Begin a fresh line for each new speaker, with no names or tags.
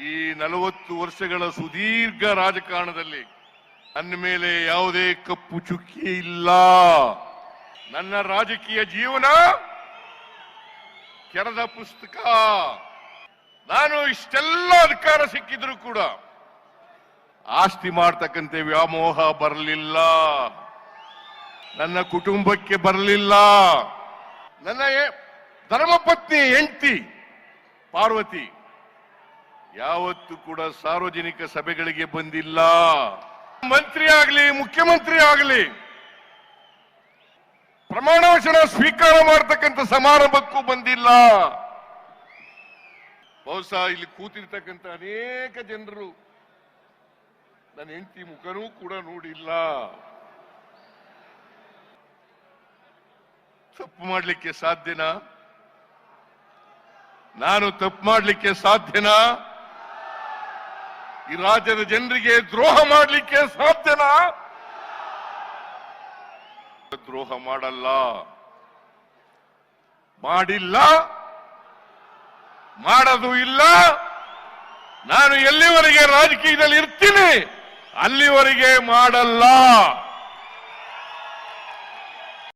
ಈ 40 ವರ್ಷಗಳ ಸುದೀರ್ಘ ರಾಜಕಾರಣದಲ್ಲಿ ನನ್ನ ಮೇಲೆ ಯಾವುದೇ ಕಪ್ಪು ಚುಕ್ಕಿ ಇಲ್ಲ. ನನ್ನ ರಾಜಕೀಯ ಜೀವನ ಕೆರೆದ ಪುಸ್ತಕ. ನಾನು ಇಷ್ಟೆಲ್ಲ ಅಧಿಕಾರ ಸಿಕ್ಕಿದ್ರು ಕೂಡ ಆಸ್ತಿ ಮಾಡ್ತಕ್ಕಂಥ ವ್ಯಾಮೋಹ ಬರಲಿಲ್ಲ, ನನ್ನ ಕುಟುಂಬಕ್ಕೆ ಬರಲಿಲ್ಲ. ನನ್ನ ಧರ್ಮಪತ್ನಿ ಹೆಂಡತಿ ಪಾರ್ವತಿ ಯಾವತ್ತೂ ಕೂಡ ಸಾರ್ವಜನಿಕ ಸಭೆಗಳಿಗೆ ಬಂದಿಲ್ಲ. ಮಂತ್ರಿ ಆಗಲಿ ಮುಖ್ಯಮಂತ್ರಿ ಆಗಲಿ ಪ್ರಮಾಣ ವಚನ ಸ್ವೀಕಾರ ಮಾಡತಕ್ಕಂಥ ಸಮಾರಂಭಕ್ಕೂ ಬಂದಿಲ್ಲ. ಬಹುಶಃ ಇಲ್ಲಿ ಕೂತಿರ್ತಕ್ಕಂಥ ಅನೇಕ ಜನರು ನನ್ನ ಹೆಂಡತಿ ಮುಖನೂ ಕೂಡ ನೋಡಿಲ್ಲ. ತಪ್ಪು ಮಾಡಲಿಕ್ಕೆ ಸಾಧ್ಯನಾ? ನಾನು ತಪ್ಪು ಮಾಡಲಿಕ್ಕೆ ಸಾಧ್ಯನಾ? ಈ ರಾಜ್ಯದ ಜನರಿಗೆ ದ್ರೋಹ ಮಾಡಲಿಕ್ಕೆ ಸಾಧ್ಯನಾ? ದ್ರೋಹ ಮಾಡಲ್ಲ, ಮಾಡಿಲ್ಲ, ಮಾಡೋದು ಇಲ್ಲ. ನಾನು ಎಲ್ಲಿವರೆಗೆ ರಾಜಕೀಯದಲ್ಲಿ ಇರ್ತೀನಿ ಅಲ್ಲಿವರೆಗೆ ಮಾಡಲ್ಲ.